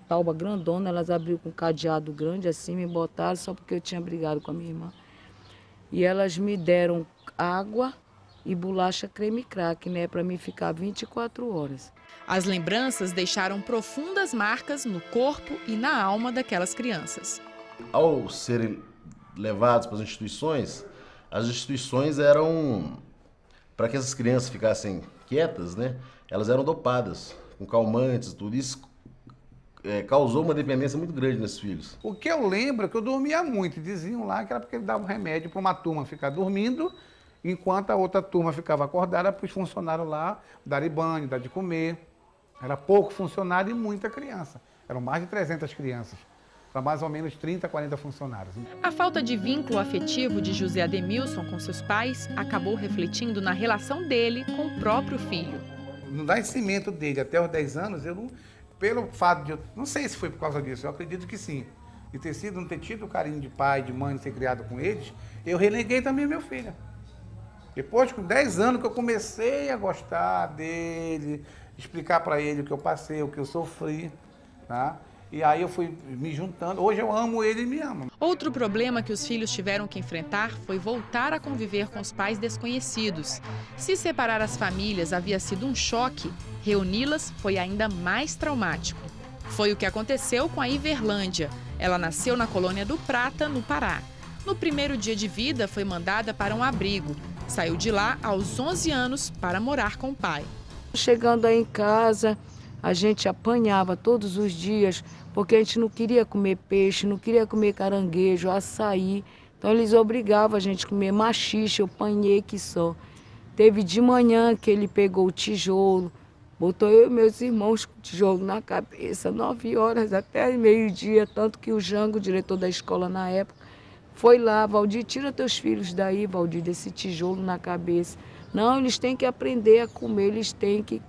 tauba grandona, elas abriram com um cadeado grande assim, me botaram só porque eu tinha brigado com a minha irmã. E elas me deram água e bolacha creme crack, né? Para mim ficar 24 horas. As lembranças deixaram profundas marcas no corpo e na alma daquelas crianças. Ao serem levados para as instituições eram, para que essas crianças ficassem quietas, né? Elas eram dopadas com calmantes, tudo isso causou uma dependência muito grande nesses filhos. O que eu lembro é que eu dormia muito, diziam lá que era porque ele dava um remédio para uma turma ficar dormindo, enquanto a outra turma ficava acordada para os funcionários lá darem banho, dar de comer. Era pouco funcionário e muita criança. Eram mais de 300 crianças. Para mais ou menos 30, 40 funcionários. A falta de vínculo afetivo de José Ademilson com seus pais acabou refletindo na relação dele com o próprio filho. No nascimento dele até os 10 anos, eu não, pelo fato de... não sei se foi por causa disso, eu acredito que sim. De não ter tido o carinho de pai, de mãe, de ser criado com eles, eu reneguei também meu filho. Depois, com 10 anos, que eu comecei a gostar dele, explicar para ele o que eu passei, o que eu sofri, tá? E aí eu fui me juntando. Hoje eu amo ele e me ama. Outro problema que os filhos tiveram que enfrentar foi voltar a conviver com os pais desconhecidos. Se separar as famílias havia sido um choque, reuni-las foi ainda mais traumático. Foi o que aconteceu com a Iverlândia. Ela nasceu na colônia do Prata, no Pará. No primeiro dia de vida, foi mandada para um abrigo. Saiu de lá aos 11 anos para morar com o pai. Chegando aí em casa, a gente apanhava todos os dias, porque a gente não queria comer peixe, não queria comer caranguejo, açaí. Então eles obrigavam a gente a comer maxixe, eu apanhei que só. Teve de manhã que ele pegou o tijolo, botou eu e meus irmãos com o tijolo na cabeça, 9 horas até meio-dia, tanto que o Jango, o diretor da escola na época, foi lá: Valdir, tira teus filhos daí, Valdir, desse tijolo na cabeça. Não, eles têm que aprender a comer, eles têm que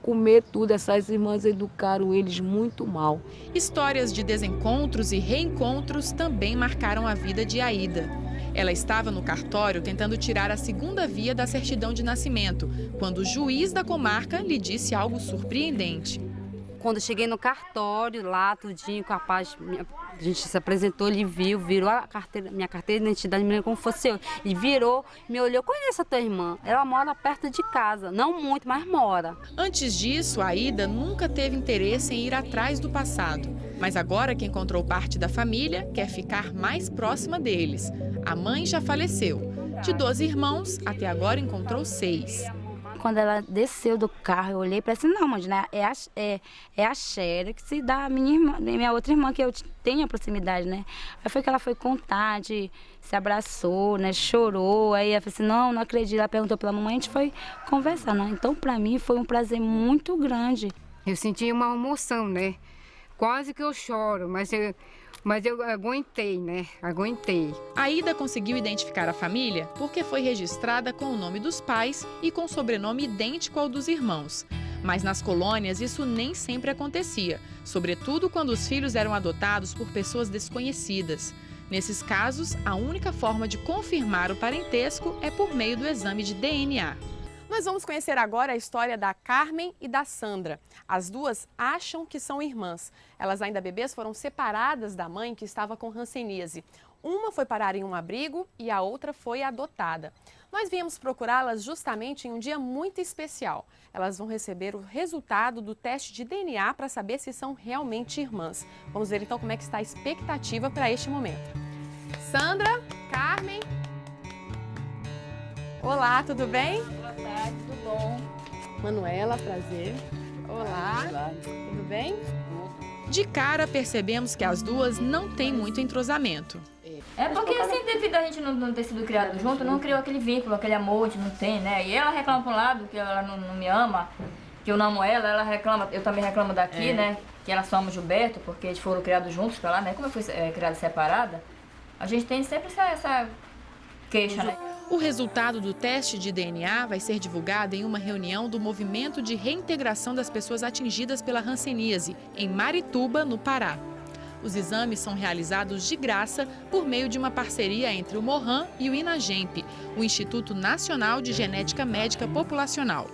comer tudo. Essas irmãs educaram eles muito mal. Histórias de desencontros e reencontros também marcaram a vida de Aida. Ela estava no cartório tentando tirar a segunda via da certidão de nascimento, quando o juiz da comarca lhe disse algo surpreendente. Quando eu cheguei no cartório, lá, tudinho, com a paz, a gente se apresentou, ele viu, virou a carteira, minha carteira de identidade, me lembro como fosse eu. E virou, me olhou: conheço a tua irmã, ela mora perto de casa, não muito, mas mora. Antes disso, a Aida nunca teve interesse em ir atrás do passado. Mas agora que encontrou parte da família, quer ficar mais próxima deles. A mãe já faleceu. De 12 irmãos, até agora encontrou 6. Quando ela desceu do carro, eu olhei para ela e disse: não, mãe, né? é a Xéria que se dá a minha outra irmã, que eu tenho a proximidade, né? Aí foi que ela foi contar, se abraçou, né? Chorou. Aí ela falou assim: não acredito. Ela perguntou pela mamãe, a gente foi conversar, né? Então, para mim, foi um prazer muito grande. Eu senti uma emoção, né? Quase que eu choro, mas eu aguentei, né? Aguentei. A Aida conseguiu identificar a família porque foi registrada com o nome dos pais e com sobrenome idêntico ao dos irmãos. Mas nas colônias isso nem sempre acontecia, sobretudo quando os filhos eram adotados por pessoas desconhecidas. Nesses casos, a única forma de confirmar o parentesco é por meio do exame de DNA. Nós vamos conhecer agora a história da Carmen e da Sandra. As duas acham que são irmãs. Elas, ainda bebês, foram separadas da mãe, que estava com hanseníase. Uma foi parar em um abrigo e a outra foi adotada. Nós viemos procurá-las justamente em um dia muito especial. Elas vão receber o resultado do teste de DNA para saber se são realmente irmãs. Vamos ver então como é que está a expectativa para este momento. Sandra, Carmen. Olá, tudo bem? Boa tarde, tudo bom? Manuela, prazer. Olá, tudo bem? De cara, percebemos que as duas não têm muito entrosamento. É porque assim, devido a gente não ter sido criado junto, não criou aquele vínculo, aquele amor, a gente não tem, né? E ela reclama por um lado que ela não me ama, que eu não amo ela reclama, eu também reclamo daqui, né? Que ela só ama o Gilberto, porque eles foram criados juntos pra lá, né? Como eu fui criada separada, a gente tem sempre essa queixa, né? O resultado do teste de DNA vai ser divulgado em uma reunião do Movimento de Reintegração das Pessoas Atingidas pela Hanseníase, em Marituba, no Pará. Os exames são realizados de graça por meio de uma parceria entre o MOHAN e o INAGEMP, o Instituto Nacional de Genética Médica Populacional.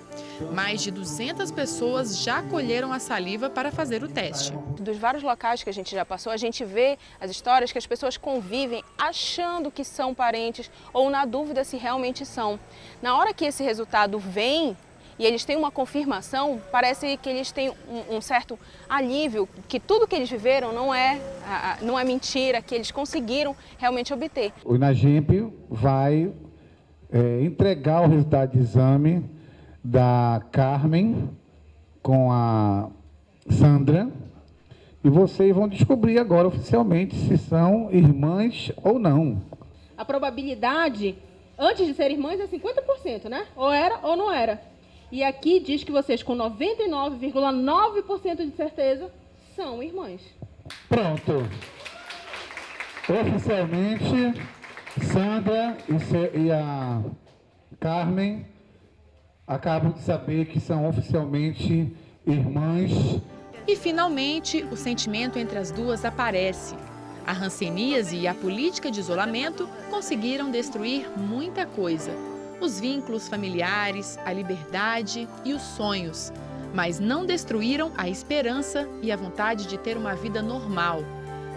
Mais de 200 pessoas já colheram a saliva para fazer o teste. Dos vários locais que a gente já passou, a gente vê as histórias que as pessoas convivem achando que são parentes ou na dúvida se realmente são. Na hora que esse resultado vem e eles têm uma confirmação, parece que eles têm um certo alívio, que tudo que eles viveram não é mentira, que eles conseguiram realmente obter. O INAGEMP vai entregar o resultado de exame da Carmen com a Sandra e vocês vão descobrir agora oficialmente se são irmãs ou não. A probabilidade, antes de ser irmãs, é 50%, né? Ou era ou não era. E aqui diz que vocês, com 99,9% de certeza, são irmãs. Pronto. Oficialmente, Sandra e a Carmen acabam de saber que são oficialmente irmãs. E, finalmente, o sentimento entre as duas aparece. A hanseníase e a política de isolamento conseguiram destruir muita coisa. Os vínculos familiares, a liberdade e os sonhos. Mas não destruíram a esperança e a vontade de ter uma vida normal.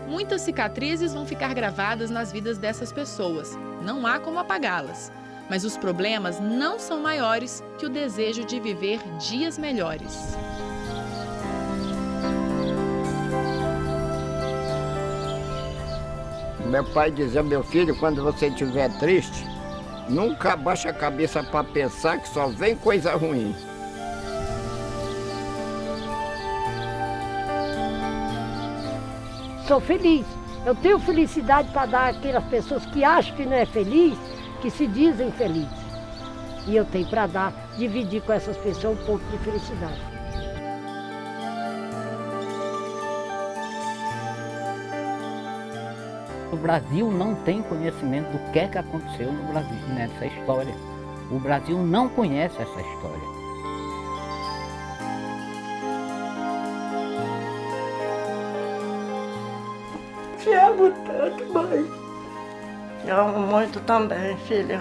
Muitas cicatrizes vão ficar gravadas nas vidas dessas pessoas. Não há como apagá-las. Mas os problemas não são maiores que o desejo de viver dias melhores. Meu pai dizia, meu filho, quando você estiver triste, nunca abaixa a cabeça para pensar que só vem coisa ruim. Sou feliz. Eu tenho felicidade para dar àquelas pessoas que acham que não é feliz, que se dizem felizes. E eu tenho para dar, dividir com essas pessoas um pouco de felicidade. O Brasil não tem conhecimento do que aconteceu no Brasil nessa história. O Brasil não conhece essa história. Te amo tanto, mãe. Te amo muito também, filha.